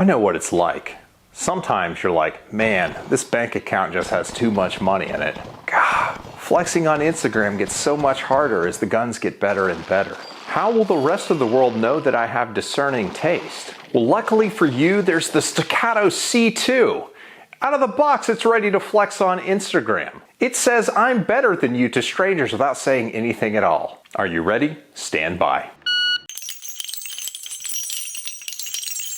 I know what it's like. Sometimes you're like, man, this bank account just has too much money in it. God, flexing on Instagram gets so much harder as the guns get better and better. How will the rest of the world know that I have discerning taste? Well, luckily for you, there's the Staccato C2. Out of the box, it's ready to flex on Instagram. It says I'm better than you to strangers without saying anything at all. Are you ready? Stand by.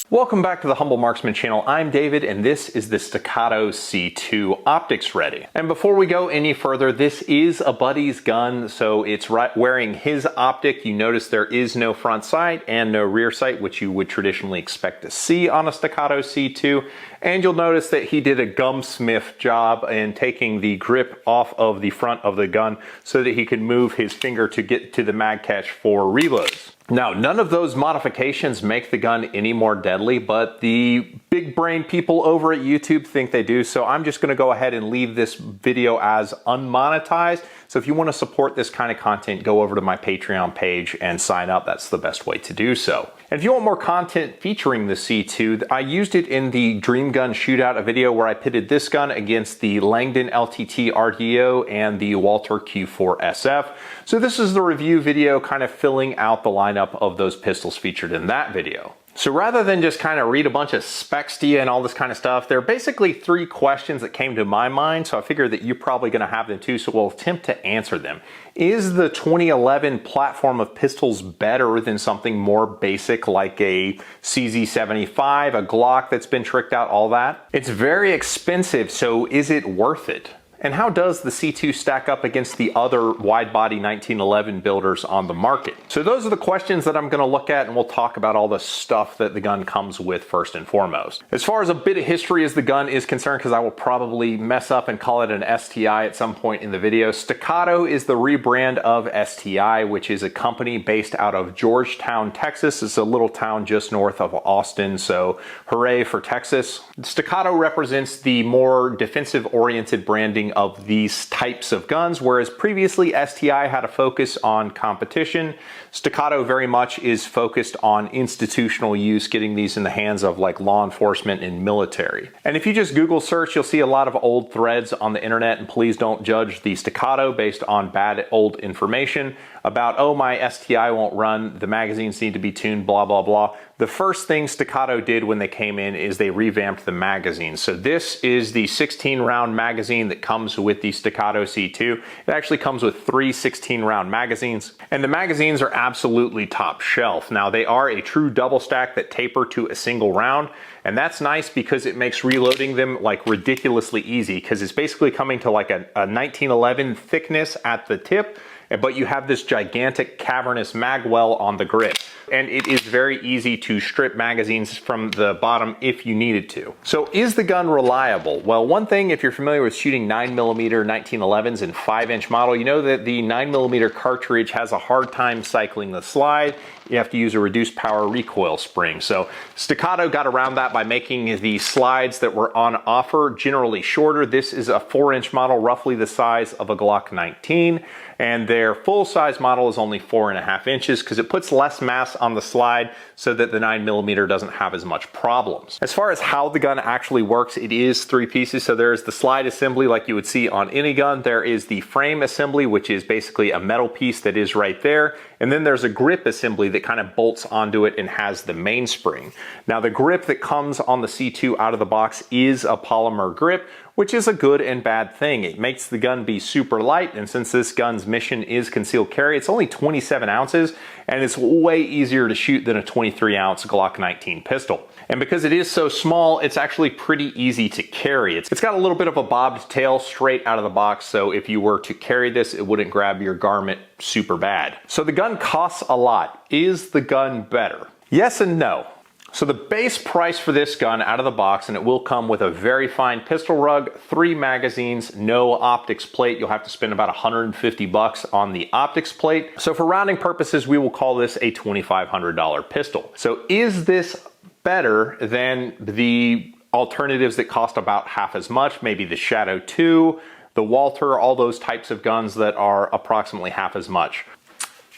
Welcome back to the Humble Marksman channel. I'm David and this is the Staccato C2 optics ready. And before we go any further, this is a buddy's gun, so it's wearing his optic. You notice there is no front sight and no rear sight, which you would traditionally expect to see on a Staccato C2. And you'll notice that he did a gumsmith job in taking the grip off of the front of the gun so that he could move his finger to get to the mag catch for reloads. Now, none of those modifications make the gun any more deadly, but the big brain people over at YouTube think they do, so I'm just gonna go ahead and leave this video as unmonetized. So if you wanna support this kind of content, go over to my Patreon page and sign up. That's the best way to do so. And if you want more content featuring the C2, I used it in the Dream Gun Shootout, a video where I pitted this gun against the Langdon LTT RDO and the Walter Q4 SF. So this is the review video kind of filling out the lineup of those pistols featured in that video. So rather than just kind of read a bunch of specs to you and all this kind of stuff, there are basically three questions that came to my mind, so I figure that you're probably going to have them too, so we'll attempt to answer them. Is the 2011 platform of pistols better than something more basic like a CZ75, a Glock that's been tricked out, all that? It's very expensive, so is it worth it? And how does the C2 stack up against the other wide-body 1911 builders on the market? So those are the questions that I'm going to look at, and we'll talk about all the stuff that the gun comes with first and foremost. As far as a bit of history as the gun is concerned, because I will probably mess up and call it an STI at some point in the video, Staccato is the rebrand of STI, which is a company based out of Georgetown, Texas. It's a little town just north of Austin, so hooray for Texas. Staccato represents the more defensive-oriented branding of these types of guns, whereas previously STI had a focus on competition. Staccato very much is focused on institutional use, getting these in the hands of like law enforcement and military. And if you just Google search, you'll see a lot of old threads on the internet, and please don't judge the Staccato based on bad old information about, oh, my STI won't run, the magazines need to be tuned, blah, blah, blah. The first thing Staccato did when they came in is they revamped the magazine. So this is the 16-round magazine that comes with the Staccato C2. It actually comes with three 16-round magazines, and the magazines are absolutely top shelf. Now, they are a true double stack that taper to a single round, and that's nice because it makes reloading them like ridiculously easy, because it's basically coming to like a 1911 thickness at the tip, but you have this gigantic cavernous mag well on the grip. And it is very easy to strip magazines from the bottom if you needed to. So is the gun reliable? Well, one thing, if you're familiar with shooting 9mm 1911s and 5-inch model, you know that the 9mm cartridge has a hard time cycling the slide. You have to use a reduced power recoil spring. So Staccato got around that by making the slides that were on offer generally shorter. This is a 4-inch model, roughly the size of a Glock 19. And their full-size model is only 4.5 inches because it puts less mass on the slide so that the 9mm doesn't have as much problems. As far as how the gun actually works, it is three pieces. So there's the slide assembly like you would see on any gun. There is the frame assembly, which is basically a metal piece that is right there. And then there's a grip assembly that kind of bolts onto it and has the mainspring. Now, the grip that comes on the C2 out of the box is a polymer grip, which is a good and bad thing. It makes the gun be super light, and since this gun's mission is concealed carry, it's only 27 ounces, and it's way easier to shoot than a 23-ounce Glock 19 pistol. And because it is so small, it's actually pretty easy to carry. It's got a little bit of a bobbed tail straight out of the box, so if you were to carry this, it wouldn't grab your garment super bad. So the gun costs a lot. Is the gun better? Yes and no. So the base price for this gun out of the box, and it will come with a very fine pistol rug, 3 magazines, no optics plate. You'll have to spend about $150 on the optics plate. So for rounding purposes, we will call this a $2,500 pistol. So is this better than the alternatives that cost about half as much? Maybe the Shadow 2, the Walter, all those types of guns that are approximately half as much.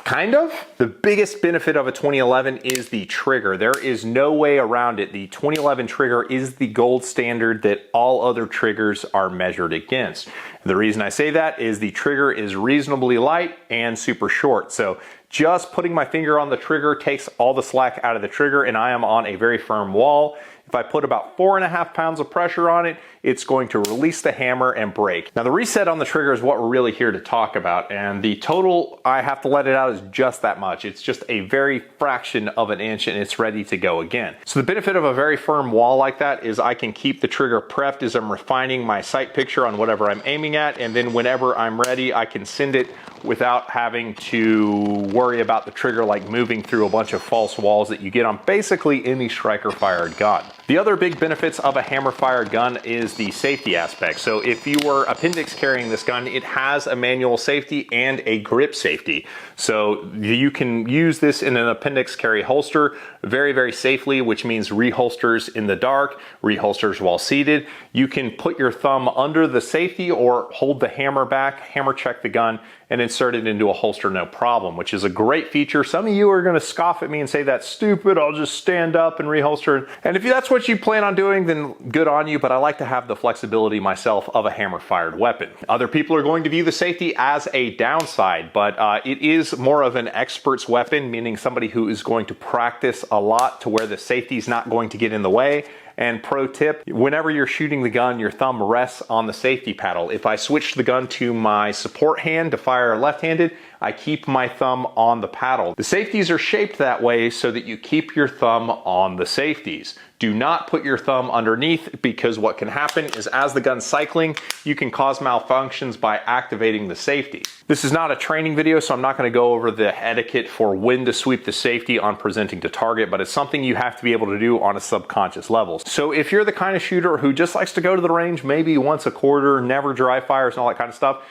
Kind of. The biggest benefit of a 2011 is the trigger. There is no way around it. The 2011 trigger is the gold standard that all other triggers are measured against. The reason I say that is the trigger is reasonably light and super short. So just putting my finger on the trigger takes all the slack out of the trigger, and I am on a very firm wall. If I put about 4.5 pounds of pressure on it, it's going to release the hammer and break. Now the reset on the trigger is what we're really here to talk about, and the total I have to let it out is just that much. It's just a very fraction of an inch and it's ready to go again. So the benefit of a very firm wall like that is I can keep the trigger prepped as I'm refining my sight picture on whatever I'm aiming at, and then whenever I'm ready, I can send it without having to worry about the trigger like moving through a bunch of false walls that you get on basically any striker fired gun. The other big benefits of a hammer fired gun is the safety aspect. So if you were appendix carrying this gun, it has a manual safety and a grip safety. So you can use this in an appendix carry holster very, very safely, which means reholsters in the dark, reholsters while seated. You can put your thumb under the safety or hold the hammer back, hammer check the gun, and insert it into a holster no problem, which is a great feature. Some of you are gonna scoff at me and say, that's stupid, I'll just stand up and reholster. And if that's what you plan on doing, then good on you, but I like to have the flexibility myself of a hammer fired weapon. Other people are going to view the safety as a downside, but it is more of an expert's weapon, meaning somebody who is going to practice a lot to where the safety is not going to get in the way. And pro tip, whenever you're shooting the gun, your thumb rests on the safety paddle. If I switch the gun to my support hand to fire left-handed, I keep my thumb on the paddle. The safeties are shaped that way so that you keep your thumb on the safeties. Do not put your thumb underneath, because what can happen is as the gun's cycling, you can cause malfunctions by activating the safety. This is not a training video, so I'm not going to go over the etiquette for when to sweep the safety on presenting to target, but it's something you have to be able to do on a subconscious level. So if you're the kind of shooter who just likes to go to the range maybe once a quarter, never dry fires and all that kind of stuff,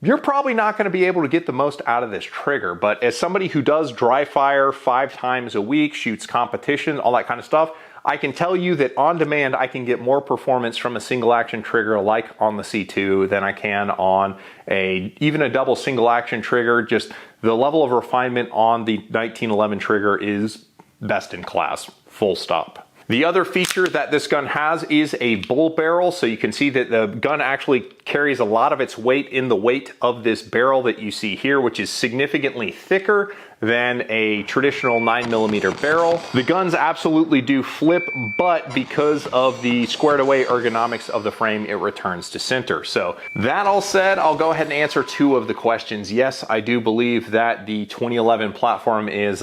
you're probably not going to be able to get the most out of this trigger. But as somebody who does dry fire 5 times a week, shoots competition, all that kind of stuff, I can tell you that on demand, I can get more performance from a single action trigger like on the C2 than I can on even a double single action trigger. Just the level of refinement on the 1911 trigger is best in class, full stop. The other feature that this gun has is a bull barrel. So you can see that the gun actually carries a lot of its weight in the weight of this barrel that you see here, which is significantly thicker than a traditional 9mm barrel. The guns absolutely do flip, but because of the squared away ergonomics of the frame, it returns to center. So that all said, I'll go ahead and answer 2 of the questions. Yes, I do believe that the 2011 platform is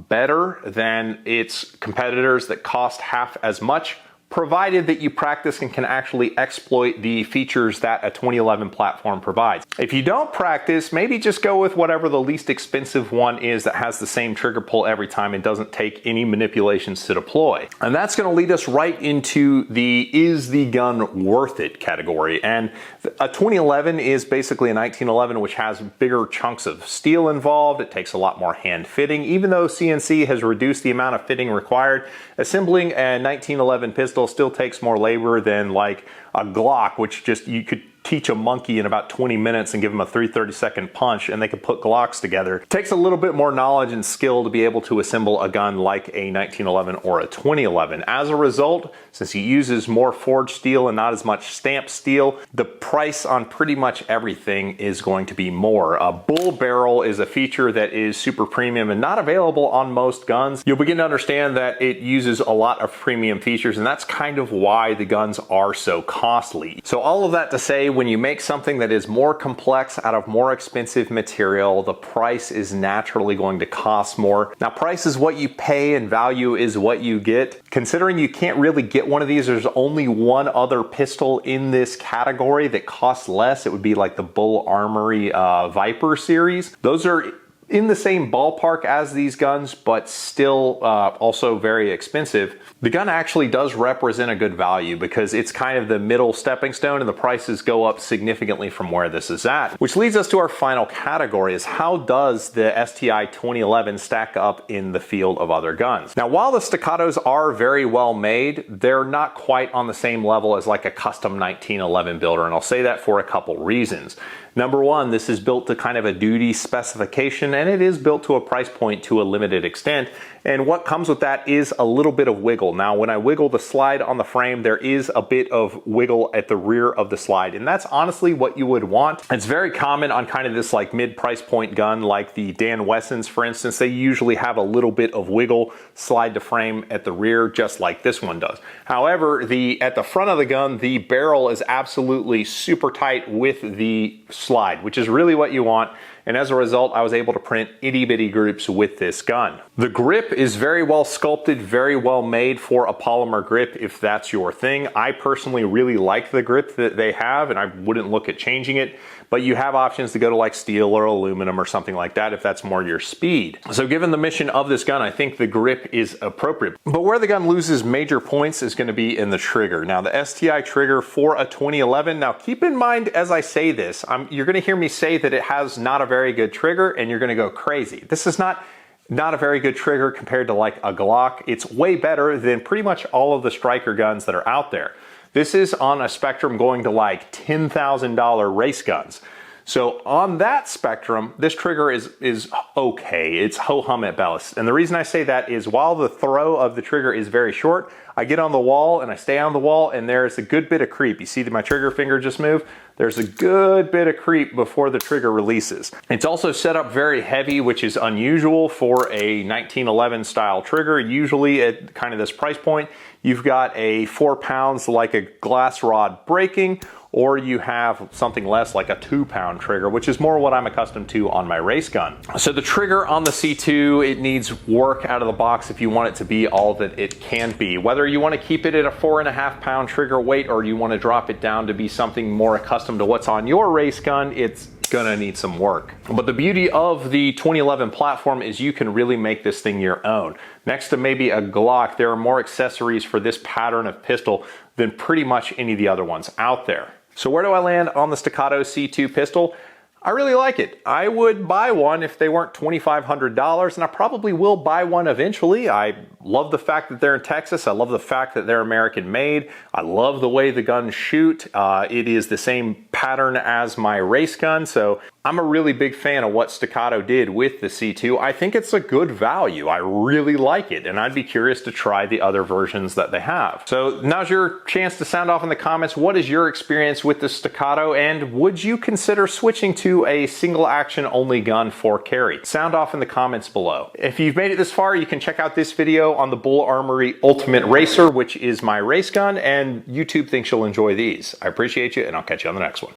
better than its competitors that cost half as much, provided that you practice and can actually exploit the features that a 2011 platform provides. If you don't practice, maybe just go with whatever the least expensive one is that has the same trigger pull every time and doesn't take any manipulations to deploy. And that's gonna lead us right into the is the gun worth it category. And a 2011 is basically a 1911, which has bigger chunks of steel involved. It takes a lot more hand fitting. Even though CNC has reduced the amount of fitting required, assembling a 1911 pistol still takes more labor than like a Glock, which just you could teach a monkey in about 20 minutes and give them a 3/32 punch and they could put Glocks together. It takes a little bit more knowledge and skill to be able to assemble a gun like a 1911 or a 2011. As a result, since it uses more forged steel and not as much stamped steel, the price on pretty much everything is going to be more. A bull barrel is a feature that is super premium and not available on most guns. You'll begin to understand that it uses a lot of premium features, and that's kind of why the guns are so costly. So all of that to say, when you make something that is more complex out of more expensive material, the price is naturally going to cost more. Now, price is what you pay and value is what you get. Considering you can't really get one of these, there's only one other pistol in this category that costs less. It would be like the Bull Armory Viper series. Those are in the same ballpark as these guns, but still also very expensive. The gun actually does represent a good value because it's kind of the middle stepping stone, and the prices go up significantly from where this is at. Which leads us to our final category, is how does the STI 2011 stack up in the field of other guns? Now, while the Staccatos are very well made, they're not quite on the same level as like a custom 1911 builder, and I'll say that for a couple reasons. Number one, this is built to kind of a duty specification, and it is built to a price point to a limited extent. And what comes with that is a little bit of wiggle. Now, when I wiggle the slide on the frame, there is a bit of wiggle at the rear of the slide, and that's honestly what you would want. It's very common on kind of this like mid-price point gun, like the Dan Wessons, for instance. They usually have a little bit of wiggle slide to frame at the rear, just like this one does. However, at the front of the gun, the barrel is absolutely super tight with the slide, which is really what you want. And as a result, I was able to print itty bitty groups with this gun. The grip is very well sculpted, very well made for a polymer grip if that's your thing. I personally really like the grip that they have, and I wouldn't look at changing it, but you have options to go to like steel or aluminum or something like that if that's more your speed. So given the mission of this gun, I think the grip is appropriate. But where the gun loses major points is going to be in the trigger. Now, the STI trigger for a 2011, now keep in mind as I say this, you're going to hear me say that it has not a very good trigger, and you're going to go crazy. This is not a very good trigger compared to like a Glock. It's way better than pretty much all of the striker guns that are out there. This is on a spectrum going to like $10,000 race guns. So on that spectrum, this trigger is okay. It's ho-hum at best. And the reason I say that is while the throw of the trigger is very short, I get on the wall and I stay on the wall and there's a good bit of creep. You see that my trigger finger just moved? There's a good bit of creep before the trigger releases. It's also set up very heavy, which is unusual for a 1911 style trigger. Usually at kind of this price point, you've got a 4 pounds like a glass rod braking, or you have something less like a 2-pound trigger, which is more what I'm accustomed to on my race gun. So the trigger on the C2, it needs work out of the box if you want it to be all that it can be. Whether you want to keep it at a 4.5-pound trigger weight or you want to drop it down to be something more accustomed to what's on your race gun, it's gonna need some work. But the beauty of the 2011 platform is you can really make this thing your own. Next to maybe a Glock, there are more accessories for this pattern of pistol than pretty much any of the other ones out there. So where do I land on the Staccato C2 pistol? I really like it. I would buy one if they weren't $2,500, and I probably will buy one eventually. I love the fact that they're in Texas. I love the fact that they're American made. I love the way the guns shoot. It is the same pattern as my race gun, so I'm a really big fan of what Staccato did with the C2. I think it's a good value. I really like it, and I'd be curious to try the other versions that they have. So now's your chance to sound off in the comments. What is your experience with the Staccato, and would you consider switching to a single action only gun for carry? Sound off in the comments below. If you've made it this far, you can check out this video on the Bull Armory Ultimate Racer, which is my race gun, and YouTube thinks you'll enjoy these. I appreciate you, and I'll catch you on the next one.